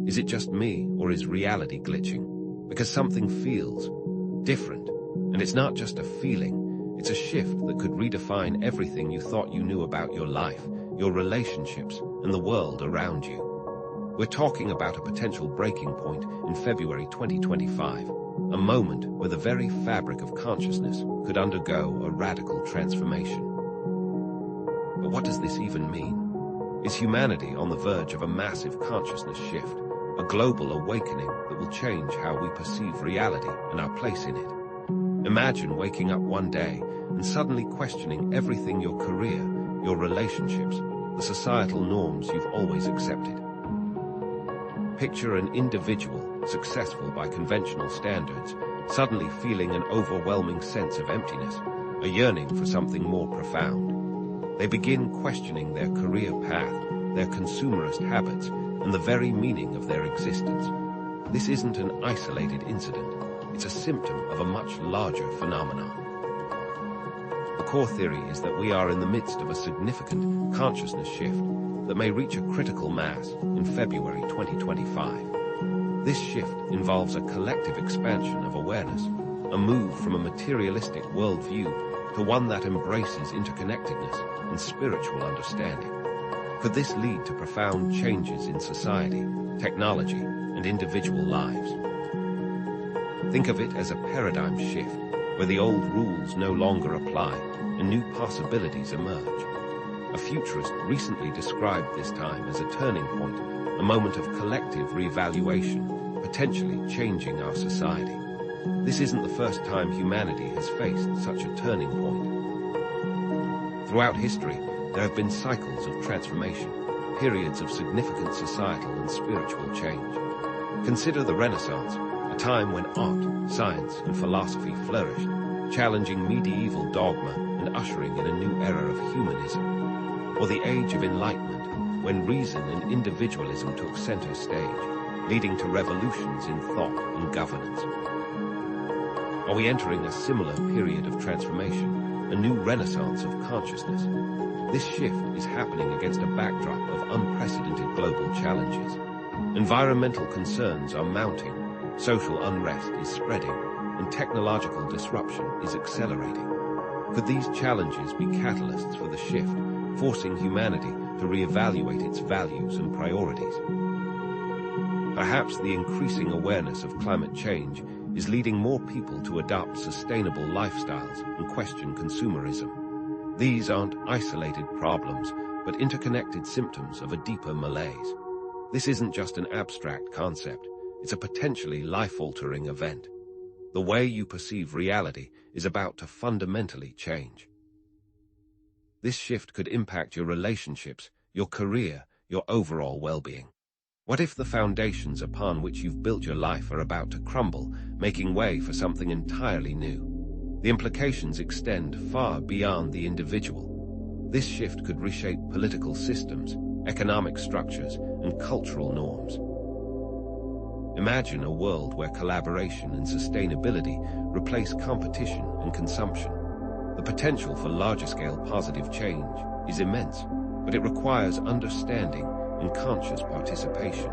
Is it just me, or is reality glitching? Because something feels different. And it's not just a feeling, it's a shift that could redefine everything you thought you knew about your life, your relationships, and the world around you. We're talking about a potential breaking point in February 2025, a moment where the very fabric of consciousness could undergo a radical transformation. But what does this even mean? Is humanity on the verge of a massive consciousness shift, a global awakening that will change how we perceive reality and our place in it? Imagine waking up one day and suddenly questioning everything: your career, your relationships, the societal norms you've always accepted. Picture an individual, successful by conventional standards, suddenly feeling an overwhelming sense of emptiness, a yearning for something more profound. They begin questioning their career path, their consumerist habits, and the very meaning of their existence. This isn't an isolated incident. It's a symptom of a much larger phenomenon. The core theory is that we are in the midst of a significant consciousness shift that may reach a critical mass in February 2025. This shift involves a collective expansion of awareness, a move from a materialistic worldview to one that embraces interconnectedness and spiritual understanding. Could this lead to profound changes in society, technology, and individual lives? Think of it as a paradigm shift, where the old rules no longer apply and new possibilities emerge. A futurist recently described this time as a turning point, a moment of collective reevaluation, potentially changing our society. This isn't the first time humanity has faced such a turning point. Throughout history, there have been cycles of transformation, periods of significant societal and spiritual change. Consider the Renaissance, a time when art, science, and philosophy flourished, challenging medieval dogma and ushering in a new era of humanism. Or the Age of Enlightenment, when reason and individualism took center stage, leading to revolutions in thought and governance. Are we entering a similar period of transformation, a new renaissance of consciousness? This shift is happening against a backdrop of unprecedented global challenges. Environmental concerns are mounting, social unrest is spreading, and technological disruption is accelerating. Could these challenges be catalysts for the shift, forcing humanity to reevaluate its values and priorities? Perhaps the increasing awareness of climate change is leading more people to adopt sustainable lifestyles and question consumerism. These aren't isolated problems, but interconnected symptoms of a deeper malaise. This isn't just an abstract concept, it's a potentially life-altering event. The way you perceive reality is about to fundamentally change. This shift could impact your relationships, your career, your overall well-being. What if the foundations upon which you've built your life are about to crumble, making way for something entirely new? The implications extend far beyond the individual. This shift could reshape political systems, economic structures, and cultural norms. Imagine a world where collaboration and sustainability replace competition and consumption. The potential for larger-scale positive change is immense, but it requires understanding and conscious participation.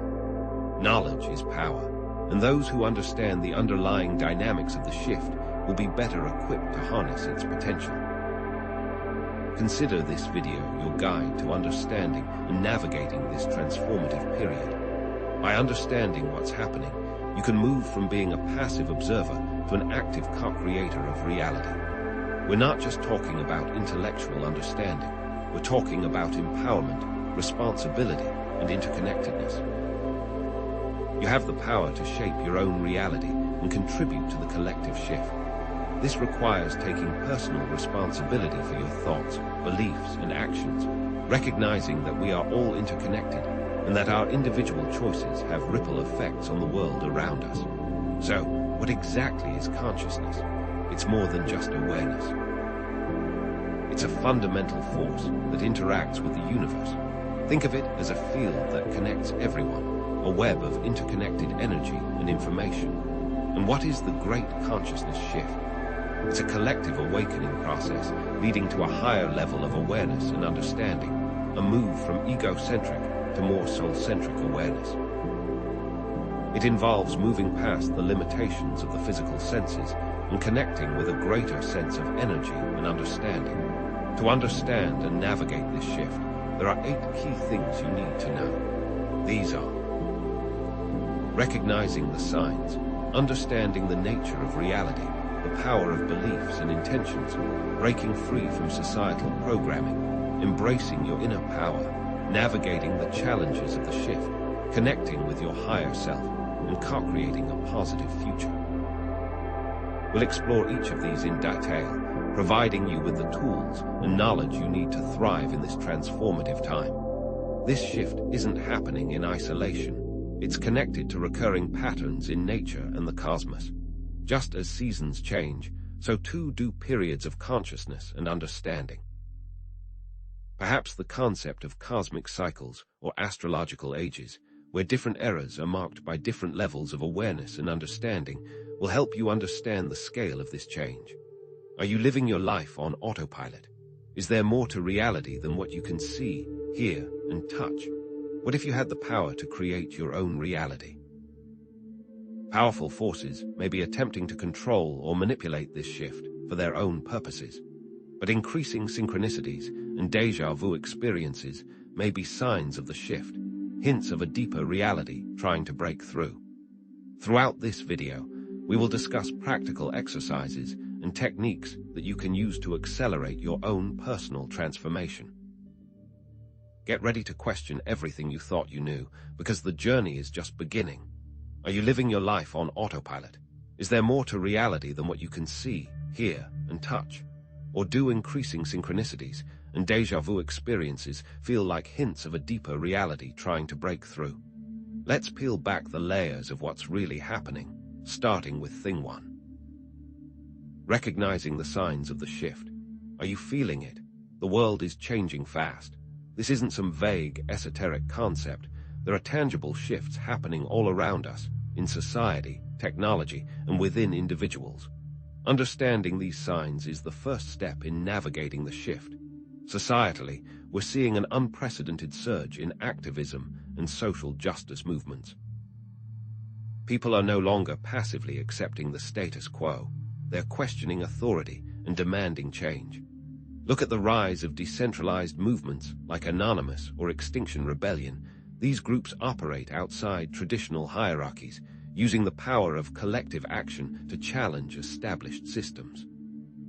Knowledge is power, and those who understand the underlying dynamics of the shift will be better equipped to harness its potential. Consider this video your guide to understanding and navigating this transformative period. By understanding what's happening, you can move from being a passive observer to an active co-creator of reality. We're not just talking about intellectual understanding, we're talking about empowerment, responsibility, and interconnectedness. You have the power to shape your own reality and contribute to the collective shift. This requires taking personal responsibility for your thoughts, beliefs, and actions, recognizing that we are all interconnected and that our individual choices have ripple effects on the world around us. So, what exactly is consciousness? It's more than just awareness. It's a fundamental force that interacts with the universe. Think of it as a field that connects everyone, a web of interconnected energy and information. And what is the great consciousness shift? It's a collective awakening process leading to a higher level of awareness and understanding, a move from egocentric to more soul-centric awareness. It involves moving past the limitations of the physical senses and connecting with a greater sense of energy and understanding. To understand and navigate this shift, there are 8 key things you need to know. These are: recognizing the signs, understanding the nature of reality, the power of beliefs and intentions, breaking free from societal programming, embracing your inner power, navigating the challenges of the shift, connecting with your higher self, and co-creating a positive future. We'll explore each of these in detail, providing you with the tools and knowledge you need to thrive in this transformative time. This shift isn't happening in isolation. It's connected to recurring patterns in nature and the cosmos. Just as seasons change, so too do periods of consciousness and understanding. Perhaps the concept of cosmic cycles or astrological ages, where different eras are marked by different levels of awareness and understanding, will help you understand the scale of this change. Are you living your life on autopilot? Is there more to reality than what you can see, hear, and touch? What if you had the power to create your own reality? Powerful forces may be attempting to control or manipulate this shift for their own purposes, but increasing synchronicities and déjà vu experiences may be signs of the shift, hints of a deeper reality trying to break through. Throughout this video, we will discuss practical exercises and techniques that you can use to accelerate your own personal transformation. Get ready to question everything you thought you knew, because the journey is just beginning. Are you living your life on autopilot? Is there more to reality than what you can see, hear, and touch? Or do increasing synchronicities and déjà vu experiences feel like hints of a deeper reality trying to break through? Let's peel back the layers of what's really happening, starting with thing 1. Recognizing the signs of the shift. Are you feeling it? The world is changing fast. This isn't some vague, esoteric concept. There are tangible shifts happening all around us, in society, technology, and within individuals. Understanding these signs is the first step in navigating the shift. Societally, we're seeing an unprecedented surge in activism and social justice movements. People are no longer passively accepting the status quo. They're questioning authority and demanding change. Look at the rise of decentralized movements like Anonymous or Extinction Rebellion. These groups operate outside traditional hierarchies, using the power of collective action to challenge established systems.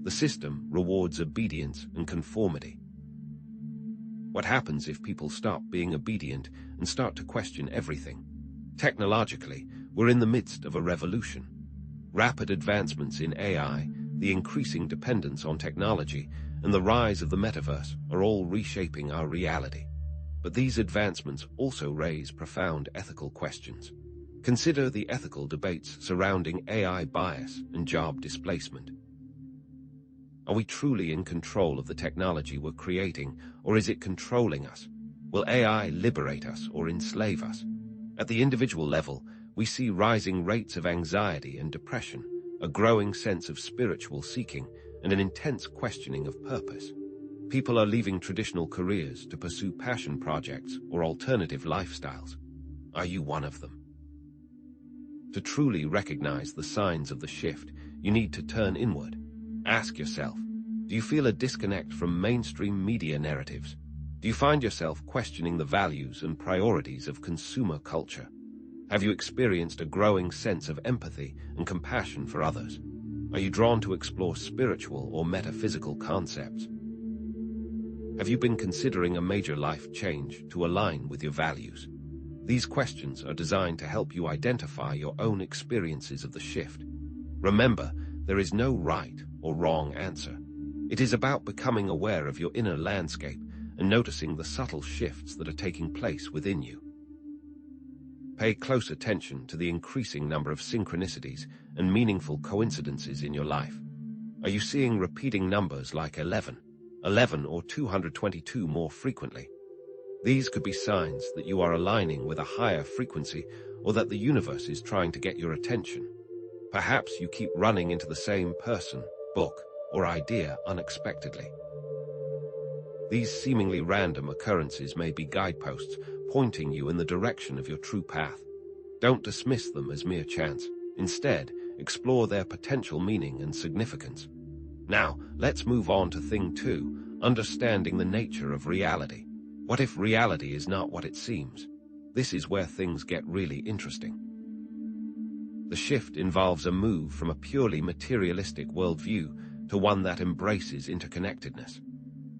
The system rewards obedience and conformity. What happens if people stop being obedient and start to question everything? Technologically, we're in the midst of a revolution. Rapid advancements in AI, the increasing dependence on technology, and the rise of the metaverse are all reshaping our reality. But these advancements also raise profound ethical questions. Consider the ethical debates surrounding AI bias and job displacement. Are we truly in control of the technology we're creating, or is it controlling us? Will AI liberate us or enslave us? At the individual level, we see rising rates of anxiety and depression, a growing sense of spiritual seeking, and an intense questioning of purpose. People are leaving traditional careers to pursue passion projects or alternative lifestyles. Are you one of them? To truly recognize the signs of the shift, you need to turn inward. Ask yourself, do you feel a disconnect from mainstream media narratives? Do you find yourself questioning the values and priorities of consumer culture? Have you experienced a growing sense of empathy and compassion for others? Are you drawn to explore spiritual or metaphysical concepts? Have you been considering a major life change to align with your values? These questions are designed to help you identify your own experiences of the shift. Remember, there is no right or wrong answer. It is about becoming aware of your inner landscape and noticing the subtle shifts that are taking place within you. Pay close attention to the increasing number of synchronicities and meaningful coincidences in your life. Are you seeing repeating numbers like 11 or 222 more frequently? These could be signs that you are aligning with a higher frequency or that the universe is trying to get your attention. Perhaps you keep running into the same person, book, or idea unexpectedly. These seemingly random occurrences may be guideposts pointing you in the direction of your true path. Don't dismiss them as mere chance. Instead, explore their potential meaning and significance. Now, let's move on to thing 2, understanding the nature of reality. What if reality is not what it seems? This is where things get really interesting. The shift involves a move from a purely materialistic worldview to one that embraces interconnectedness.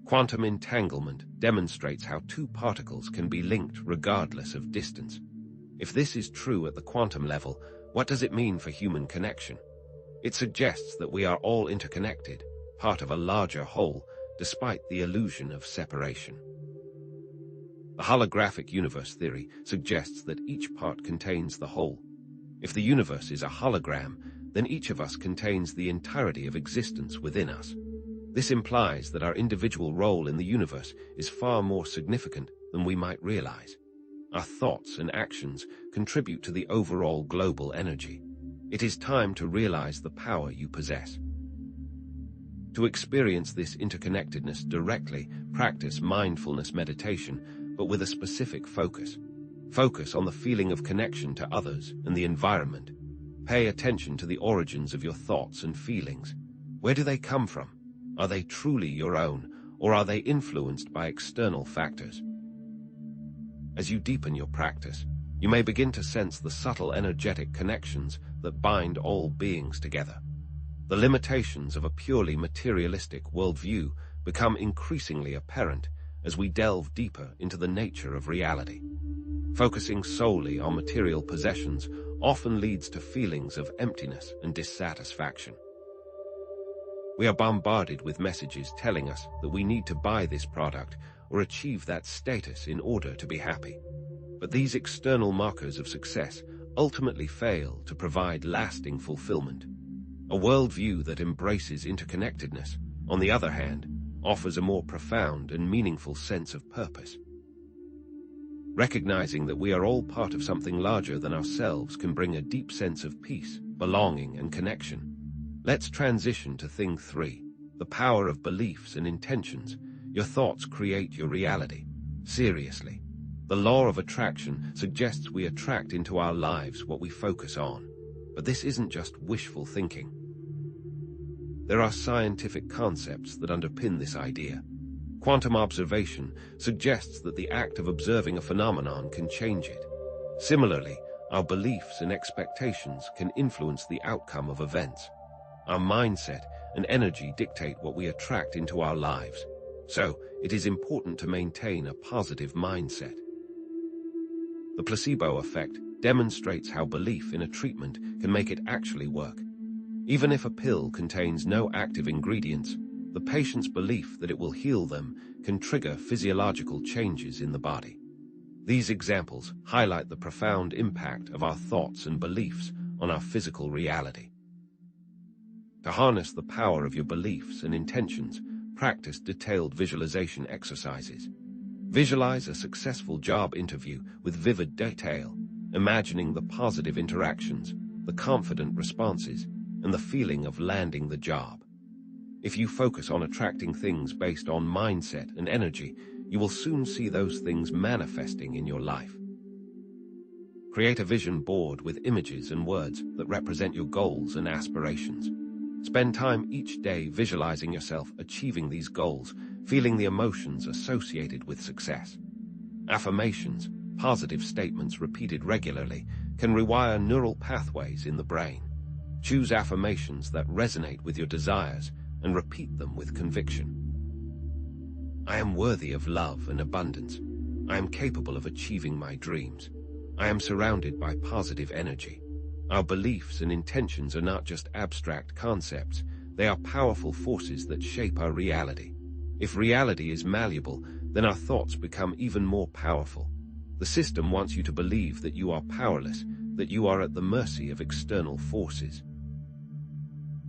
Quantum entanglement demonstrates how two particles can be linked regardless of distance. If this is true at the quantum level, what does it mean for human connection? It suggests that we are all interconnected, part of a larger whole, despite the illusion of separation. The holographic universe theory suggests that each part contains the whole. If the universe is a hologram, then each of us contains the entirety of existence within us. This implies that our individual role in the universe is far more significant than we might realize. Our thoughts and actions contribute to the overall global energy. It is time to realize the power you possess. To experience this interconnectedness directly, practice mindfulness meditation, but with a specific focus. Focus on the feeling of connection to others and the environment. Pay attention to the origins of your thoughts and feelings. Where do they come from? Are they truly your own, or are they influenced by external factors? As you deepen your practice, you may begin to sense the subtle energetic connections that bind all beings together. The limitations of a purely materialistic worldview become increasingly apparent as we delve deeper into the nature of reality. Focusing solely on material possessions often leads to feelings of emptiness and dissatisfaction. We are bombarded with messages telling us that we need to buy this product or achieve that status in order to be happy. But these external markers of success ultimately fail to provide lasting fulfillment. A worldview that embraces interconnectedness, on the other hand, offers a more profound and meaningful sense of purpose. Recognizing that we are all part of something larger than ourselves can bring a deep sense of peace, belonging, and connection. Let's transition to thing 3, the power of beliefs and intentions. Your thoughts create your reality. Seriously. The law of attraction suggests we attract into our lives what we focus on. But this isn't just wishful thinking. There are scientific concepts that underpin this idea. Quantum observation suggests that the act of observing a phenomenon can change it. Similarly, our beliefs and expectations can influence the outcome of events. Our mindset and energy dictate what we attract into our lives. So, it is important to maintain a positive mindset. The placebo effect demonstrates how belief in a treatment can make it actually work. Even if a pill contains no active ingredients, the patient's belief that it will heal them can trigger physiological changes in the body. These examples highlight the profound impact of our thoughts and beliefs on our physical reality. To harness the power of your beliefs and intentions, practice detailed visualization exercises. Visualize a successful job interview with vivid detail, imagining the positive interactions, the confident responses, and the feeling of landing the job. If you focus on attracting things based on mindset and energy, you will soon see those things manifesting in your life. Create a vision board with images and words that represent your goals and aspirations. Spend time each day visualizing yourself achieving these goals, feeling the emotions associated with success. Affirmations, positive statements repeated regularly, can rewire neural pathways in the brain. Choose affirmations that resonate with your desires and repeat them with conviction. I am worthy of love and abundance. I am capable of achieving my dreams. I am surrounded by positive energy. Our beliefs and intentions are not just abstract concepts, they are powerful forces that shape our reality. If reality is malleable, then our thoughts become even more powerful. The system wants you to believe that you are powerless, that you are at the mercy of external forces.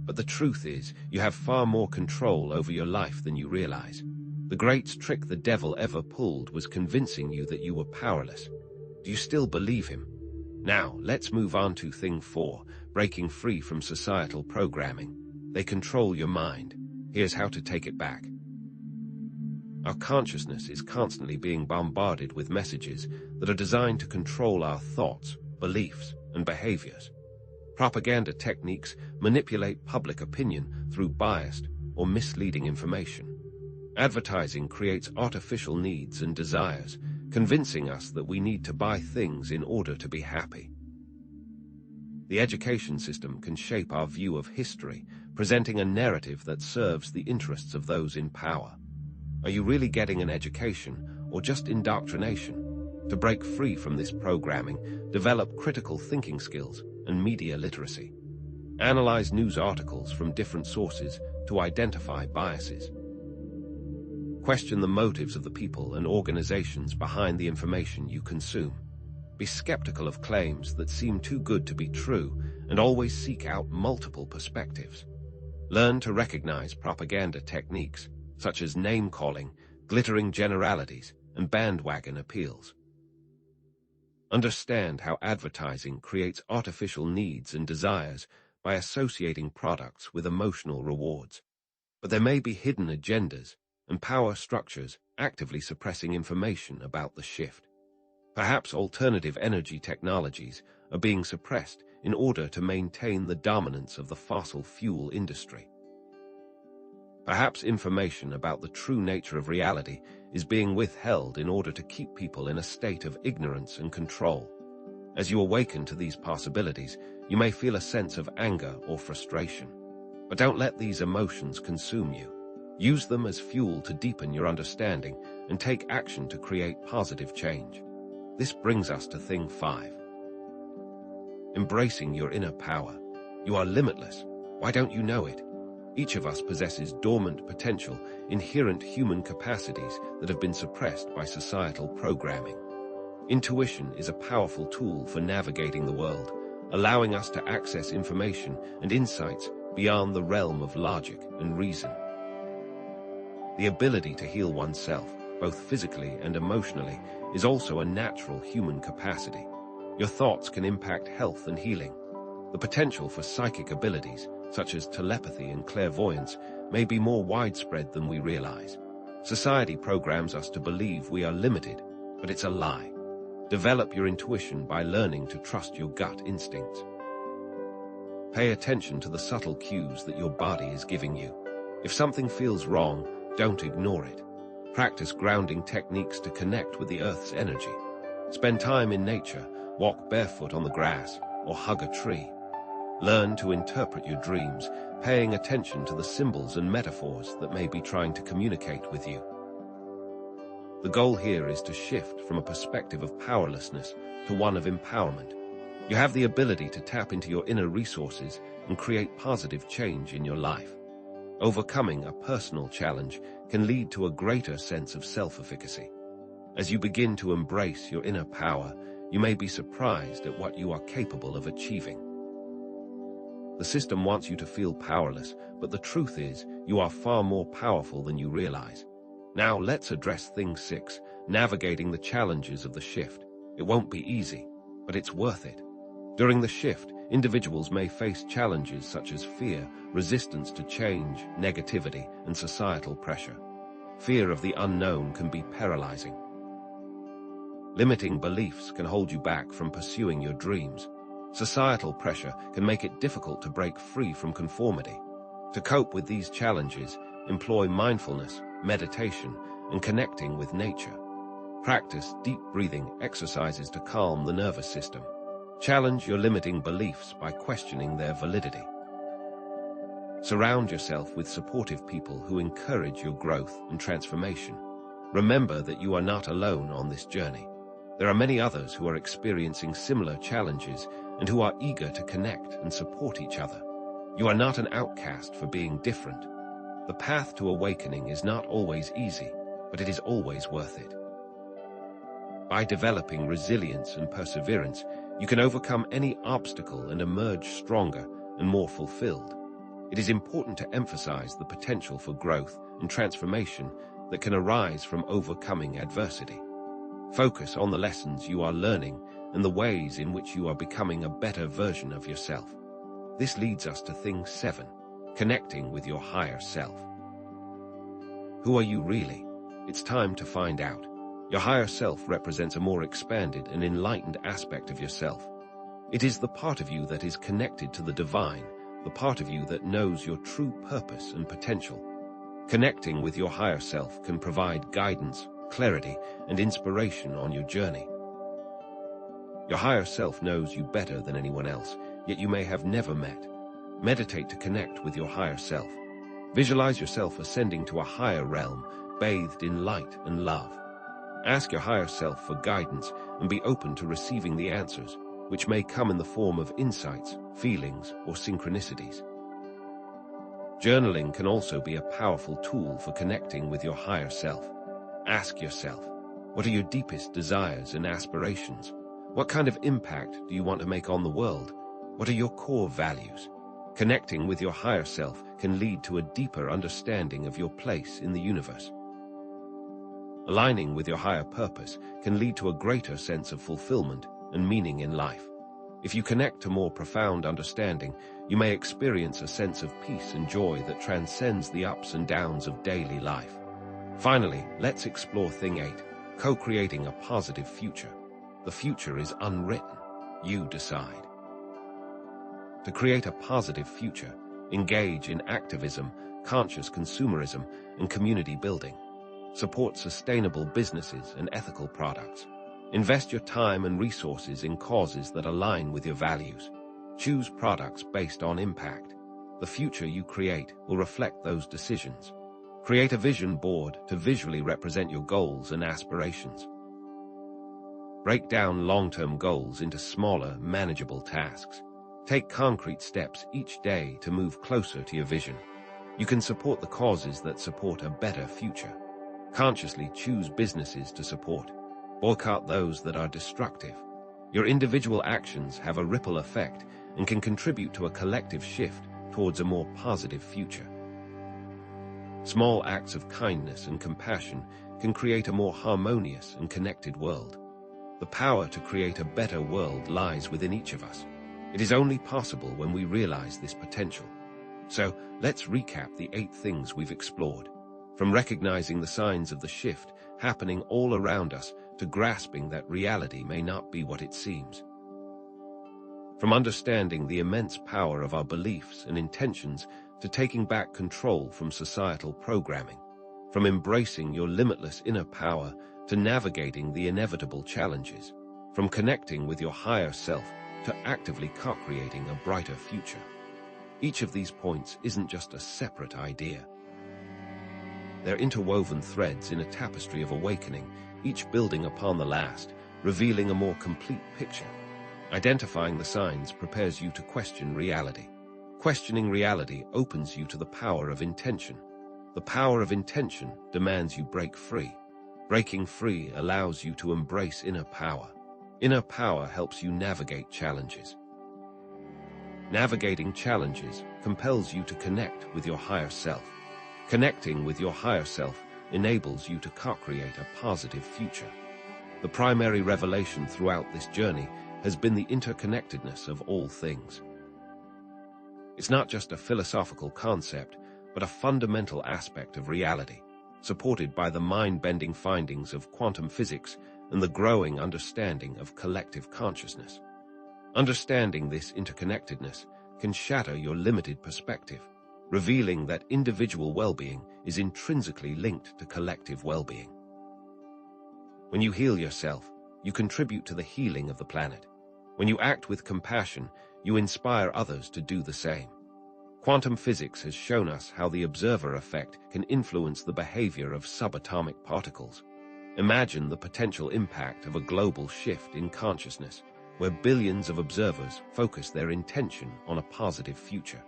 But the truth is, you have far more control over your life than you realize. The greatest trick the devil ever pulled was convincing you that you were powerless. Do you still believe him? Now, let's move on to thing 4, breaking free from societal programming. They control your mind. Here's how to take it back. Our consciousness is constantly being bombarded with messages that are designed to control our thoughts, beliefs, and behaviors. Propaganda techniques manipulate public opinion through biased or misleading information. Advertising creates artificial needs and desires, convincing us that we need to buy things in order to be happy. The education system can shape our view of history, presenting a narrative that serves the interests of those in power. Are you really getting an education or just indoctrination? To break free from this programming, develop critical thinking skills and media literacy. Analyze news articles from different sources to identify biases. Question the motives of the people and organizations behind the information you consume. Be skeptical of claims that seem too good to be true and always seek out multiple perspectives. Learn to recognize propaganda techniques, such as name-calling, glittering generalities, and bandwagon appeals. Understand how advertising creates artificial needs and desires by associating products with emotional rewards. But there may be hidden agendas and power structures actively suppressing information about the shift. Perhaps alternative energy technologies are being suppressed in order to maintain the dominance of the fossil fuel industry. Perhaps information about the true nature of reality is being withheld in order to keep people in a state of ignorance and control. As you awaken to these possibilities, you may feel a sense of anger or frustration. But don't let these emotions consume you. Use them as fuel to deepen your understanding and take action to create positive change. This brings us to thing 5. Embracing your inner power. You are limitless. Why don't you know it? Each of us possesses dormant potential, inherent human capacities that have been suppressed by societal programming. Intuition is a powerful tool for navigating the world, allowing us to access information and insights beyond the realm of logic and reason. The ability to heal oneself, both physically and emotionally, is also a natural human capacity. Your thoughts can impact health and healing. The potential for psychic abilities, such as telepathy and clairvoyance, may be more widespread than we realize. Society programs us to believe we are limited, but it's a lie. Develop your intuition by learning to trust your gut instincts. Pay attention to the subtle cues that your body is giving you. If something feels wrong, don't ignore it. Practice grounding techniques to connect with the Earth's energy. Spend time in nature, walk barefoot on the grass, or hug a tree. Learn to interpret your dreams, paying attention to the symbols and metaphors that may be trying to communicate with you. The goal here is to shift from a perspective of powerlessness to one of empowerment. You have the ability to tap into your inner resources and create positive change in your life. Overcoming a personal challenge can lead to a greater sense of self-efficacy. As you begin to embrace your inner power, you may be surprised at what you are capable of achieving. The system wants you to feel powerless, but the truth is, you are far more powerful than you realize. Now let's address thing 6, navigating the challenges of the shift. It won't be easy, but it's worth it. During the shift, individuals may face challenges such as fear, resistance to change, negativity, and societal pressure. Fear of the unknown can be paralyzing. Limiting beliefs can hold you back from pursuing your dreams. Societal pressure can make it difficult to break free from conformity. To cope with these challenges, employ mindfulness, meditation, and connecting with nature. Practice deep breathing exercises to calm the nervous system. Challenge your limiting beliefs by questioning their validity. Surround yourself with supportive people who encourage your growth and transformation. Remember that you are not alone on this journey. There are many others who are experiencing similar challenges and who are eager to connect and support each other. You are not an outcast for being different. The path to awakening is not always easy, but it is always worth it. By developing resilience and perseverance, you can overcome any obstacle and emerge stronger and more fulfilled. It is important to emphasize the potential for growth and transformation that can arise from overcoming adversity. Focus on the lessons you are learning and the ways in which you are becoming a better version of yourself. This leads us to thing 7, connecting with your higher self. Who are you really? It's time to find out. Your higher self represents a more expanded and enlightened aspect of yourself. It is the part of you that is connected to the divine, the part of you that knows your true purpose and potential. Connecting with your higher self can provide guidance, clarity, and inspiration on your journey. Your higher self knows you better than anyone else, yet you may have never met. Meditate to connect with your higher self. Visualize yourself ascending to a higher realm, bathed in light and love. Ask your higher self for guidance and be open to receiving the answers, which may come in the form of insights, feelings, or synchronicities. Journaling can also be a powerful tool for connecting with your higher self. Ask yourself, what are your deepest desires and aspirations? What kind of impact do you want to make on the world? What are your core values? Connecting with your higher self can lead to a deeper understanding of your place in the universe. Aligning with your higher purpose can lead to a greater sense of fulfillment and meaning in life. If you connect to more profound understanding, you may experience a sense of peace and joy that transcends the ups and downs of daily life. Finally, let's explore Thing 8, co-creating a positive future. The future is unwritten. You decide. To create a positive future, engage in activism, conscious consumerism, and community building. Support sustainable businesses and ethical products. Invest your time and resources in causes that align with your values. Choose products based on impact. The future you create will reflect those decisions. Create a vision board to visually represent your goals and aspirations. Break down long-term goals into smaller, manageable tasks. Take concrete steps each day to move closer to your vision. You can support the causes that support a better future. Consciously choose businesses to support. Boycott those that are destructive. Your individual actions have a ripple effect and can contribute to a collective shift towards a more positive future. Small acts of kindness and compassion can create a more harmonious and connected world. The power to create a better world lies within each of us. It is only possible when we realize this potential. So, let's recap the 8 things we've explored. From recognizing the signs of the shift happening all around us to grasping that reality may not be what it seems. From understanding the immense power of our beliefs and intentions to taking back control from societal programming. From embracing your limitless inner power to navigating the inevitable challenges. From connecting with your higher self to actively co-creating a brighter future. Each of these points isn't just a separate idea. They're interwoven threads in a tapestry of awakening, each building upon the last, revealing a more complete picture. Identifying the signs prepares you to question reality. Questioning reality opens you to the power of intention. The power of intention demands you break free. Breaking free allows you to embrace inner power. Inner power helps you navigate challenges. Navigating challenges compels you to connect with your higher self. Connecting with your higher self enables you to co-create a positive future. The primary revelation throughout this journey has been the interconnectedness of all things. It's not just a philosophical concept, but a fundamental aspect of reality, supported by the mind-bending findings of quantum physics and the growing understanding of collective consciousness. Understanding this interconnectedness can shatter your limited perspective, revealing that individual well-being is intrinsically linked to collective well-being. When you heal yourself, you contribute to the healing of the planet. When you act with compassion, you inspire others to do the same. Quantum physics has shown us how the observer effect can influence the behavior of subatomic particles. Imagine the potential impact of a global shift in consciousness, where billions of observers focus their intention on a positive future.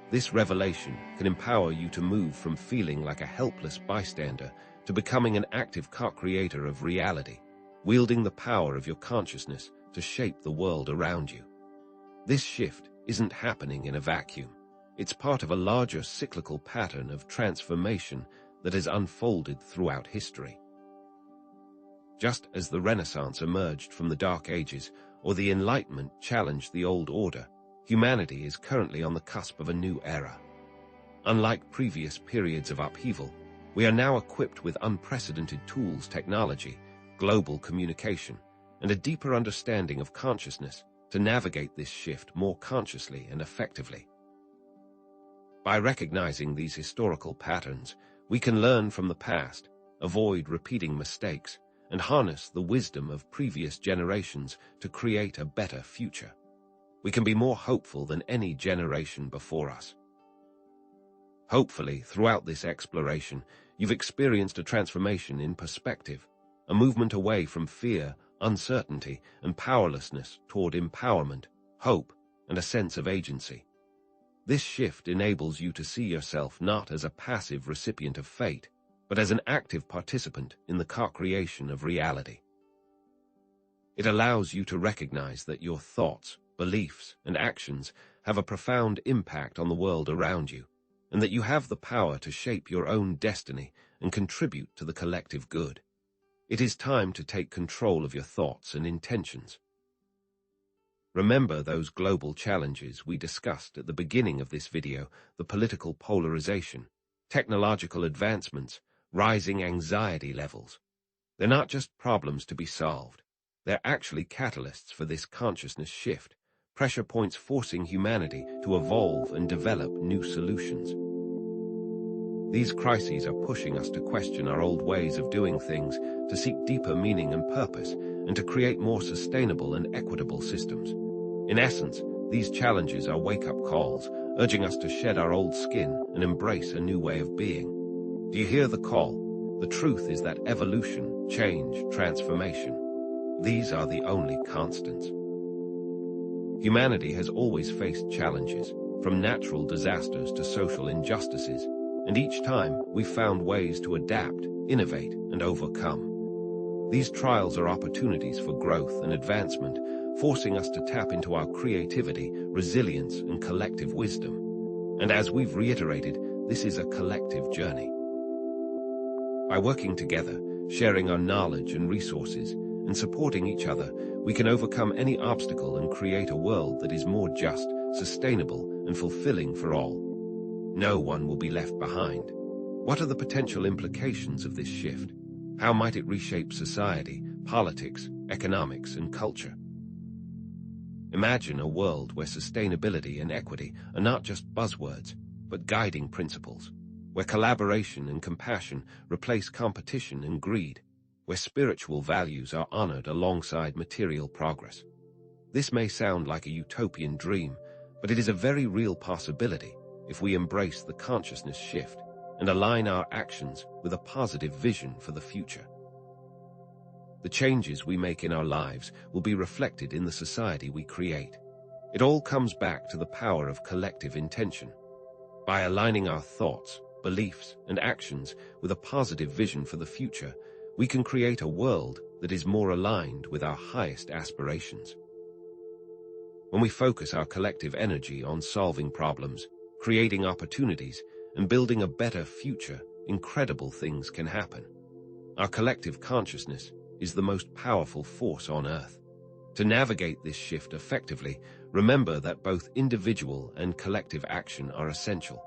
This revelation can empower you to move from feeling like a helpless bystander to becoming an active co-creator of reality, wielding the power of your consciousness to shape the world around you. This shift isn't happening in a vacuum. It's part of a larger cyclical pattern of transformation that has unfolded throughout history. Just as the Renaissance emerged from the Dark Ages or the Enlightenment challenged the old order, humanity is currently on the cusp of a new era. Unlike previous periods of upheaval, we are now equipped with unprecedented tools, technology, global communication, and a deeper understanding of consciousness to navigate this shift more consciously and effectively. By recognizing these historical patterns, we can learn from the past, avoid repeating mistakes, and harness the wisdom of previous generations to create a better future. We can be more hopeful than any generation before us. Hopefully, throughout this exploration, you've experienced a transformation in perspective, a movement away from fear, uncertainty, and powerlessness toward empowerment, hope, and a sense of agency. This shift enables you to see yourself not as a passive recipient of fate, but as an active participant in the co-creation of reality. It allows you to recognize that your thoughts, beliefs, and actions have a profound impact on the world around you, and that you have the power to shape your own destiny and contribute to the collective good. It is time to take control of your thoughts and intentions. Remember those global challenges we discussed at the beginning of this video: the political polarization, technological advancements, rising anxiety levels. They're not just problems to be solved. They're actually catalysts for this consciousness shift, pressure points forcing humanity to evolve and develop new solutions. These crises are pushing us to question our old ways of doing things, to seek deeper meaning and purpose, and to create more sustainable and equitable systems. In essence, these challenges are wake-up calls, urging us to shed our old skin and embrace a new way of being. Do you hear the call? The truth is that evolution, change, transformation, these are the only constants. Humanity has always faced challenges, from natural disasters to social injustices, and each time we've found ways to adapt, innovate, and overcome. These trials are opportunities for growth and advancement, forcing us to tap into our creativity, resilience, and collective wisdom. And as we've reiterated, this is a collective journey. By working together, sharing our knowledge and resources, and supporting each other, we can overcome any obstacle and create a world that is more just, sustainable, and fulfilling for all. No one will be left behind. What are the potential implications of this shift? How might it reshape society, politics, economics, and culture? Imagine a world where sustainability and equity are not just buzzwords, but guiding principles, where collaboration and compassion replace competition and greed, where spiritual values are honored alongside material progress. This may sound like a utopian dream, but it is a very real possibility if we embrace the consciousness shift and align our actions with a positive vision for the future. The changes we make in our lives will be reflected in the society we create. It all comes back to the power of collective intention. By aligning our thoughts, beliefs, and actions with a positive vision for the future, we can create a world that is more aligned with our highest aspirations. When we focus our collective energy on solving problems, creating opportunities, and building a better future, incredible things can happen. Our collective consciousness is the most powerful force on Earth. To navigate this shift effectively, remember that both individual and collective action are essential.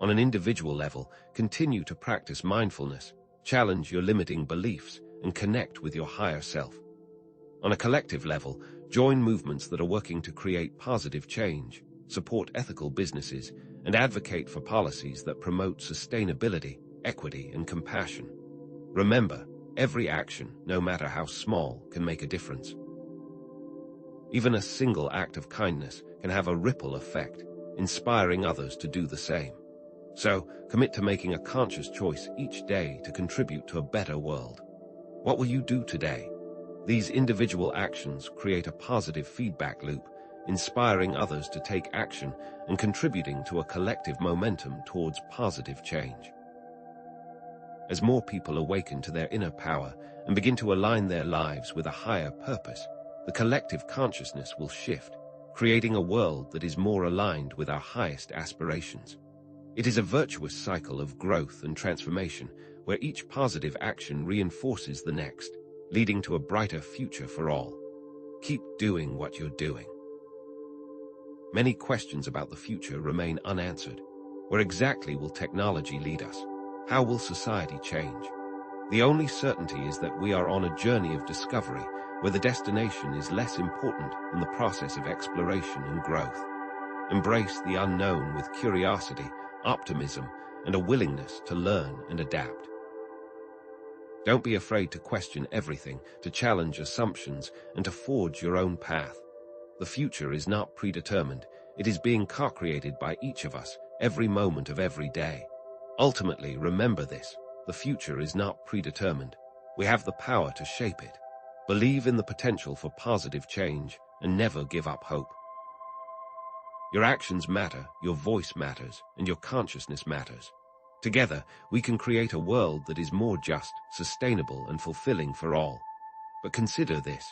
On an individual level, continue to practice mindfulness, challenge your limiting beliefs, and connect with your higher self. On a collective level, join movements that are working to create positive change, support ethical businesses, and advocate for policies that promote sustainability, equity, and compassion. Remember, every action, no matter how small, can make a difference. Even a single act of kindness can have a ripple effect, inspiring others to do the same. So, commit to making a conscious choice each day to contribute to a better world. What will you do today? These individual actions create a positive feedback loop, inspiring others to take action and contributing to a collective momentum towards positive change. As more people awaken to their inner power and begin to align their lives with a higher purpose, the collective consciousness will shift, creating a world that is more aligned with our highest aspirations. It is a virtuous cycle of growth and transformation where each positive action reinforces the next, leading to a brighter future for all. Keep doing what you're doing. Many questions about the future remain unanswered. Where exactly will technology lead us? How will society change? The only certainty is that we are on a journey of discovery where the destination is less important than the process of exploration and growth. Embrace the unknown with curiosity, optimism, and a willingness to learn and adapt. Don't be afraid to question everything, to challenge assumptions, and to forge your own path. The future is not predetermined. It is being co-created by each of us, every moment of every day. Ultimately, remember this: the future is not predetermined. We have the power to shape it. Believe in the potential for positive change, and never give up hope. Your actions matter, your voice matters, and your consciousness matters. Together, we can create a world that is more just, sustainable, and fulfilling for all. But consider this: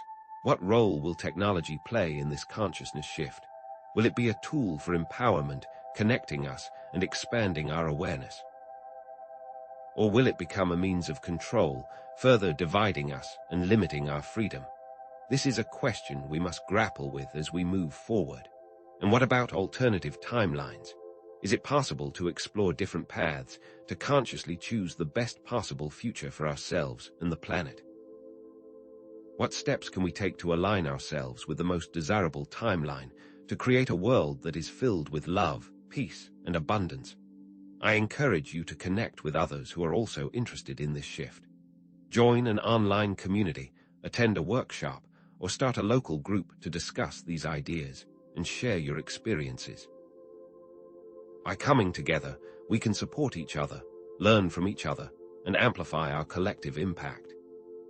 what role will technology play in this consciousness shift? Will it be a tool for empowerment, connecting us, and expanding our awareness? Or will it become a means of control, further dividing us and limiting our freedom? This is a question we must grapple with as we move forward. And what about alternative timelines? Is it possible to explore different paths, to consciously choose the best possible future for ourselves and the planet? What steps can we take to align ourselves with the most desirable timeline, to create a world that is filled with love, peace, and abundance? I encourage you to connect with others who are also interested in this shift. Join an online community, attend a workshop, or start a local group to discuss these ideas and share your experiences. By coming together, we can support each other, learn from each other, and amplify our collective impact.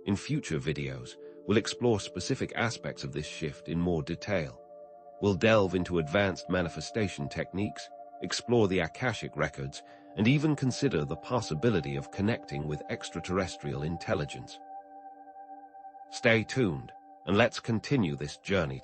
In future videos, we'll explore specific aspects of this shift in more detail. We'll delve into advanced manifestation techniques, explore the Akashic records, and even consider the possibility of connecting with extraterrestrial intelligence. Stay tuned, and let's continue this journey